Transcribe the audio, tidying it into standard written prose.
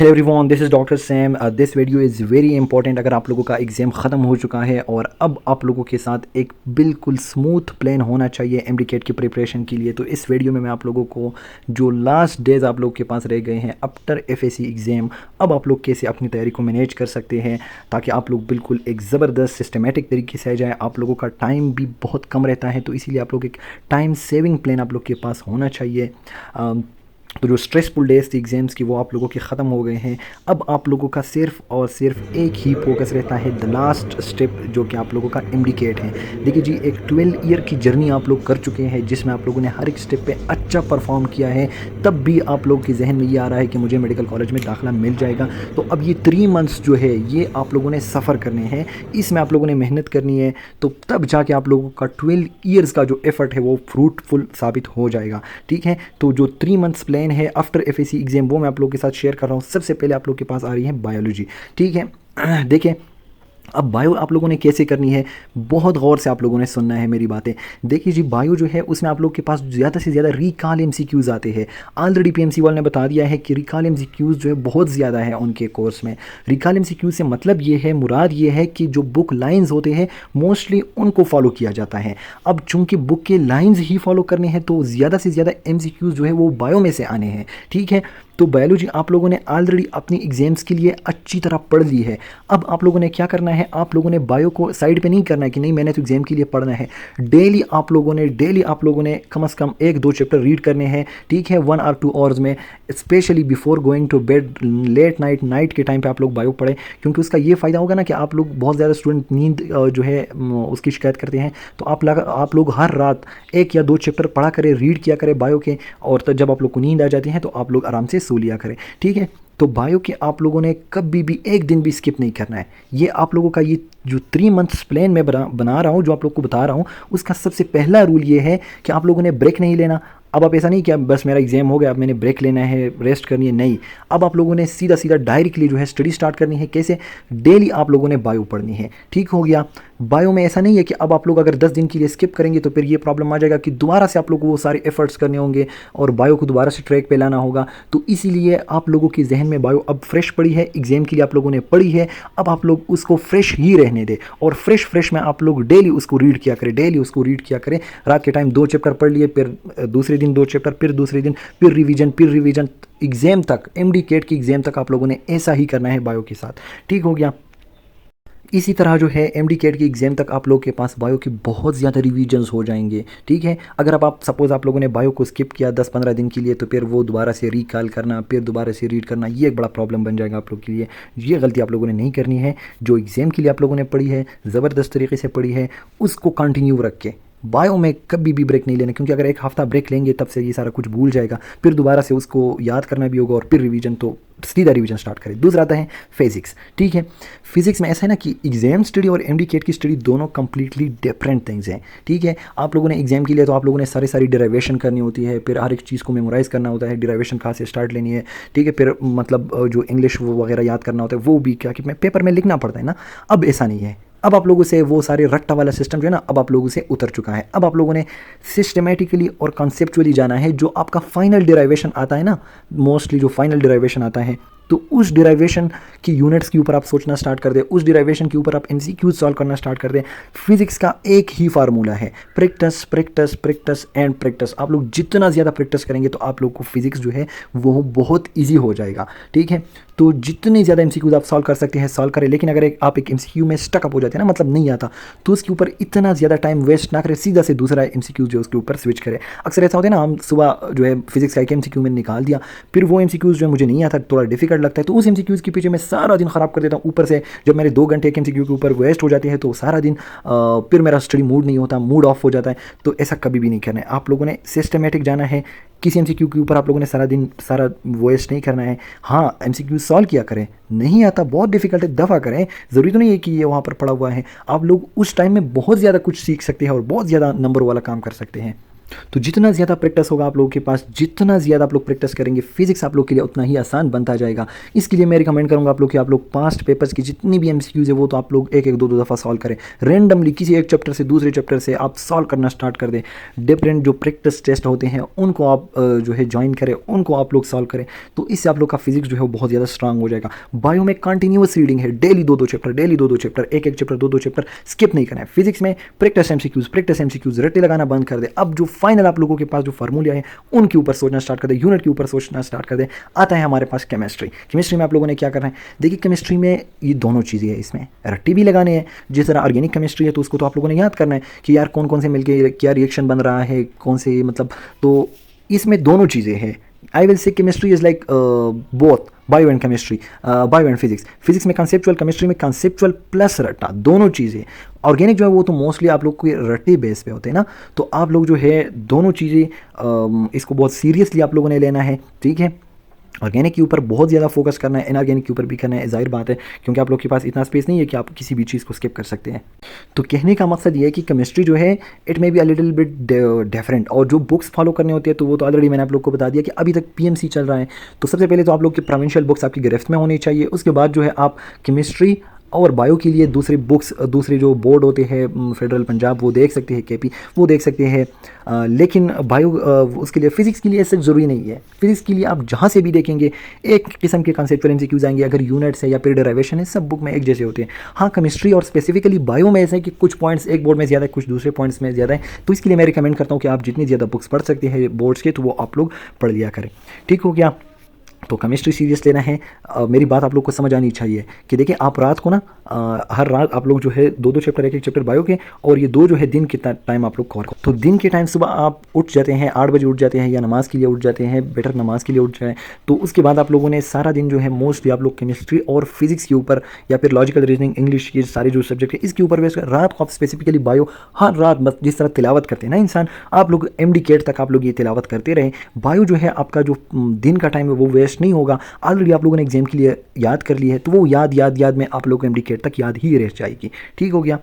Hello everyone, this is doctor Sam. This video is very important. अगर आप लोगों का एग्ज़ाम ख़त्म हो चुका है और अब आप लोगों के साथ एक बिल्कुल स्मूथ प्लान होना चाहिए एमडीकेट की प्रिपरेशन के लिए, तो इस वीडियो में मैं आप लोगों को जो लास्ट डेज़ आप लोगों के पास रह गए हैं आफ्टर एफएसी एग्ज़ाम, अब आप लोग कैसे अपनी तैयारी को मैनेज कर सकते हैं ताकि आप लोग बिल्कुल एक ज़बरदस्त सिस्टमेटिक तरीके से आ जाए। आप लोगों का टाइम भी बहुत कम रहता है, तो इसीलिए आप लोग एक टाइम सेविंग प्लान आप लोग के पास होना चाहिए। तो जो स्ट्रेसफुल डेज थी एग्ज़ाम्स की वो आप लोगों के ख़त्म हो गए हैं। अब आप लोगों का सिर्फ़ और सिर्फ एक ही फोकस रहता है, द लास्ट स्टेप, जो कि आप लोगों का एमडीकेट है। देखिए जी, एक 12 ईयर की जर्नी आप लोग कर चुके हैं जिसमें आप लोगों ने हर एक स्टेप पे अच्छा परफॉर्म किया है। तब भी आप लोग के जहन में ये आ रहा है कि मुझे मेडिकल कॉलेज में दाखिला मिल जाएगा। तो अब ये 3 मंथ्स जो है ये आप लोगों ने सफ़र करने हैं, इसमें आप लोगों ने मेहनत करनी है। तो तब जाके आप लोगों का 12 ईयर्स का जो एफ़र्ट है वो फ्रूटफुल साबित हो जाएगा। ठीक है, तो जो 3 मंथ्स प्लान है आफ्टर एफएसी एग्जाम वो मैं आप लोगों के साथ शेयर कर रहा हूँ। सबसे पहले आप लोग के पास आ रही है बायोलॉजी। ठीक है, देखें अब बायो आप लोगों ने कैसे करनी है, बहुत गौर से आप लोगों ने सुनना है मेरी बातें। देखिए जी, बायो जो है उसमें आप लोग के पास ज़्यादा से ज़्यादा रिकॉल एमसीक्यूज़ आते हैं। ऑलरेडी पीएमसी वाले ने बता दिया है कि रिकॉल एमसीक्यूज़ जो है बहुत ज़्यादा है उनके कोर्स में। रिकॉल एमसीक्यूज़ से मतलब ये है, मुराद ये है कि जो बुक लाइंस होते हैं मोस्टली उनको फॉलो किया जाता है। अब चूंकि बुक के लाइंस ही फॉलो करने हैं तो ज़्यादा से ज़्यादा एमसीक्यूज़ जो है वो बायो में से आने हैं। ठीक है, तो बायोलॉजी आप लोगों ने ऑलरेडी अपनी एग्जाम्स के लिए अच्छी तरह पढ़ ली है। अब आप लोगों ने क्या करना है, आप लोगों ने बायो को साइड पे नहीं करना है कि नहीं मैंने तो एग्जाम के लिए पढ़ना है। डेली आप लोगों ने कम से कम 1-2 चैप्टर रीड करने हैं। ठीक है, 1 और 2 आवर्स में, specially before going to bed, late night के टाइम पे आप लोग बायो पढ़ें, क्योंकि उसका ये फ़ायदा होगा ना कि आप लोग, बहुत ज़्यादा स्टूडेंट नींद जो है उसकी शिकायत करते हैं, तो आप लोग हर रात 1 या 2 चैप्टर पढ़ा करें, रीड किया करें बायो के, और तब जब आप लोग को नींद आ जाती है तो आप लोग आराम से सो लिया करें। ठीक है, तो बायो के आप लोगों ने कभी भी एक दिन भी स्किप नहीं करना है। ये आप लोगों का ये जो 3 मंथ्स प्लान मैं बना रहा हूँ, जो आप लोग को बता रहा हूँ, उसका सबसे पहला रूल ये है कि आप लोगों ने ब्रेक नहीं लेना। अब आप ऐसा नहीं कि अब बस मेरा एग्जाम हो गया अब मैंने ब्रेक लेना है, रेस्ट करनी है, नहीं। अब आप लोगों ने सीधा सीधा डायरेक्टली जो है स्टडी स्टार्ट करनी है। कैसे? डेली आप लोगों ने बायो पढ़नी है। ठीक हो गया। बायो में ऐसा नहीं है कि अब आप लोग अगर 10 दिन के लिए स्किप करेंगे तो फिर ये प्रॉब्लम आ जाएगा कि दोबारा से आप लोग को वो सारे एफर्ट्स करने होंगे और बायो को दोबारा से ट्रैक पे लाना होगा। तो इसीलिए आप लोगों के जहन में बायो अब फ्रेश पड़ी है, एग्जाम के लिए आप लोगों ने पढ़ी है, अब आप लोग उसको फ्रेश ही रहने दें और फ्रेश में आप लोग डेली उसको रीड किया करें। रात के टाइम 2 चैप्टर पढ़ लिए, फिर दूसरे दिन 2 चैप्टर, फिर दूसरे दिन फिर रिवीजन एग्जाम तक, एमडीकेट की एग्जाम तक आप लोगों ने ऐसा ही करना है बायो के साथ। ठीक हो गया। इसी तरह जो है एमडीकेट की एग्ज़ाम तक आप लोगों के पास बायो के बहुत ज़्यादा रिवीजन्स हो जाएंगे। ठीक है, अगर अब आप सपोज़ आप लोगों ने बायो को स्किप किया 10-15 दिन के लिए, तो फिर वो दोबारा से रिकॉल करना, फिर दोबारा से रीड करना, ये एक बड़ा प्रॉब्लम बन जाएगा आप लोग के लिए। ये गलती आप लोगों ने नहीं करनी है। जो एग्ज़ाम के लिए आप लोगों ने पढ़ी है, ज़बरदस्त तरीके से पढ़ी है, उसको कंटिन्यू रख के बायो में कभी भी ब्रेक नहीं लेना, क्योंकि अगर एक हफ़्ता ब्रेक लेंगे तब से ये सारा कुछ भूल जाएगा, फिर दोबारा से उसको याद करना भी होगा और फिर रिवीजन, तो सीधा रिवीजन स्टार्ट करें। दूसरा आता है फिजिक्स। ठीक है, फिजिक्स में ऐसा है ना कि एग्जाम स्टडी और एमडीकेट की स्टडी दोनों कंप्लीटली डिफरेंट थिंग्स हैं। ठीक है, आप लोगों ने एग्जाम के लिए तो आप लोगों ने सारी डेरिवेशन करनी होती है, फिर हर एक चीज़ को मेमोराइज़ करना होता है, डेरिवेशन कहाँ से स्टार्ट लेनी है। ठीक है, फिर मतलब जो इंग्लिश वो वगैरह याद करना होता है, वो भी क्या कि पेपर में लिखना पड़ता है ना। अब ऐसा नहीं है। अब आप लोगों से वो सारे रट्टा वाला सिस्टम जो है ना, अब आप लोगों से उतर चुका है। अब आप लोगों ने सिस्टमेटिकली और कॉन्सेप्चुअली जाना है। जो आपका फाइनल डेरिवेशन आता है ना, मोस्टली जो फाइनल डेरिवेशन आता है, तो उस डेरिवेशन की यूनिट्स के ऊपर आप सोचना स्टार्ट कर दें, उस डेरिवेशन के ऊपर आप एमसीक्यूज सॉल्व करना स्टार्ट कर दें। फिजिक्स का एक ही फार्मूला है, प्रैक्टिस एंड प्रैक्टिस। आप लोग जितना ज़्यादा प्रैक्टिस करेंगे तो आप लोग को फिजिक्स जो है वो बहुत ईजी हो जाएगा। ठीक है, तो जितने ज़्यादा एमसीक्यूज आप सॉल्व कर सकते हैं सॉल्व करें, लेकिन अगर आप एक एमसीक्यू में स्टकअप हो जाते हैं ना, मतलब नहीं आता, तो उसके ऊपर इतना ज़्यादा टाइम वेस्ट ना करें, सीधा से दूसरा एमसीक्यू जो है उसके ऊपर स्विच करें। अक्सर ऐसा होता है ना, हम सुबह जो है फिजिक्स का एक एमसीक्यू मैंने निकाल दिया, फिर वो एमसीक्यूज जो है मुझे नहीं आता, थोड़ा डिफिकल्ट लगता है, तो उस एमसीक्यूज के पीछे मैं सारा दिन ख़राब कर देता हूँ। ऊपर से जब मेरे 2 घंटे एक एमसीक्यू के ऊपर वेस्ट हो जाते हैं तो सारा दिन फिर मेरा स्टडी मूड नहीं होता, मूड ऑफ हो जाता है। तो ऐसा कभी भी नहीं करना है। आप लोगों ने सिस्टमेटिक जाना है। किसी एमसीक्यू के ऊपर आप लोगों ने सारा दिन सारा वेस्ट नहीं करना है। हाँ, एमसीक्यू सॉल्व किया करें, नहीं आता बहुत डिफिकल्ट है दफ़ा करें, ज़रूरी तो नहीं है कि ये वहाँ पर पड़ा हुआ है। आप लोग उस टाइम में बहुत ज़्यादा कुछ सीख सकते हैं और बहुत ज़्यादा नंबर वाला काम कर सकते हैं। तो जितना ज़्यादा प्रैक्टिस होगा आप लोगों के पास, जितना ज़्यादा आप लोग प्रैक्टिस करेंगे, फिजिक्स आप लोग के लिए उतना ही आसान बनता जाएगा। इसके लिए मैं रिकमेंड करूँगा आप लोग कि आप लोग पास्ट पेपर्स की जितनी भी एमसीक्यूज है वो तो आप लोग एक एक दो दो दफ़ा सॉल्व करें। रैंडमली किसी एक चैप्टर से दूसरे चैप्टर से आप सॉल्व करना स्टार्ट कर दें। डिफरेंट जो प्रैक्टिस टेस्ट होते हैं उनको आप जो है ज्वाइन करें, उनको आप लोग सॉल्व करें, तो इससे आप लोग का फिजिक्स जो है वो बहुत ज़्यादा स्ट्रांग हो जाएगा। बायो में कंटिन्यूस रीडिंग है, डेली दो दो चैप्टर, डेली दो दो चैप्टर, एक एक चैप्टर दो दो चैप्टर स्किप नहीं करना है। फिजिक्स में प्रैक्टिस एमसीक्यूज रट्टे लगाना बंद कर दे। अब जो फाइनल आप लोगों के पास जो फार्मूले हैं उनके ऊपर सोचना स्टार्ट कर दे, यूनिट के ऊपर सोचना स्टार्ट कर दे। आता है हमारे पास केमिस्ट्री में आप लोगों ने क्या करना है, देखिए केमिस्ट्री में ये दोनों चीज़ें हैं, इसमें रट्टी भी लगाने हैं। जिस तरह ऑर्गेनिक केमिस्ट्री है तो उसको तो आप लोगों ने याद करना है कि यार कौन कौन से मिलके क्या रिएक्शन बन रहा है, कौन से मतलब, तो इसमें दोनों चीज़ें हैं। I will say chemistry is like both bio and chemistry, bio and physics में कंसेप्चुअल, केमिस्ट्री में कंसेप्चुअल प्लस रट्टा, दोनों चीज़ें। ऑर्गेनिक जो है वो तो मोस्टली आप लोग को रट्टे बेस पे होते हैं ना, तो आप लोग जो है दोनों चीज़ें इसको बहुत सीरियसली आप लोगों ने लेना है, ठीक है। ऑर्गेनिक के ऊपर बहुत ज़्यादा फोकस करना है, इनऑर्गेनिक के ऊपर भी करना है, जाहिर बात है क्योंकि आप लोग के पास इतना स्पेस नहीं है कि आप किसी भी चीज़ को स्किप कर सकते हैं। तो कहने का मकसद ये है कि केमिस्ट्री जो है it may be a little bit different, और जो बुक्स फॉलो करने होती है तो वो तो ऑलरेडी मैंने आप लोग को बता दिया कि अभी तक पीएमसी चल रहा है। तो सबसे पहले तो आप लोग की प्रोविंशियल बुक्स आपकी गिरफ्त में होनी चाहिए। उसके बाद जो है आप केमिस्ट्री और बायो के लिए दूसरे बुक्स, दूसरे जो बोर्ड होते हैं फेडरल पंजाब वो देख सकते हैं, केपी वो देख सकते हैं, लेकिन बायो उसके लिए, फिजिक्स के लिए ऐसा ज़रूरी नहीं है। फिजिक्स के लिए आप जहाँ से भी देखेंगे एक किस्म के कंसेप्चुअल एमसीक्यूज आएंगे, अगर यूनिट्स है या फिर डेरिवेशन है सब बुक में एक जैसे होते हैं। हाँ, केमिस्ट्री और स्पेसिफिकली बायो में ऐसा है कि कुछ पॉइंट्स एक बोर्ड में ज़्यादा है, कुछ दूसरे पॉइंट्स में ज़्यादा है, तो इसके लिए मैं रिकमेंड करता हूँ कि आप जितनी ज़्यादा बुक्स पढ़ सकते हैं बोर्ड्स के तो वो आप लोग पढ़ लिया करें, ठीक हो गया। तो केमिस्ट्री सीरियस लेना है। मेरी बात आप लोग को समझ आनी चाहिए कि देखिए आप रात को ना हर रात आप लोग जो है दो दो चैप्टर, एक एक चैप्टर बायो के, और ये दो जो है दिन के टाइम आप लोग कवर करो। तो दिन के टाइम सुबह आप उठ जाते हैं 8 बजे उठ जाते हैं, या नमाज़ के लिए उठ जाते हैं, बेटर नमाज़ के लिए उठ जाए। तो उसके बाद आप लोगों ने सारा दिन जो है मोस्टली आप लोग केमिस्ट्री और फिजिक्स के ऊपर या फिर लॉजिकल रीजनिंग, इंग्लिश, ये सारे जो सब्जेक्ट है इसके ऊपर बेस कर रात को आप स्पेसिफिकली बायो हर रात बस जिस तरह तिलावत करते हैं ना इंसान, आप लोग MD तक आप लोग ये तिलावत करते रहें। बायो जो है आपका जो दिन का टाइम है वो वेस्ट नहीं होगा। ऑलरेडी आप लोगों ने एग्जाम के लिए याद कर ली है तो वो याद में आप लोग को MD तक याद ही रह जाएगी, ठीक हो गया।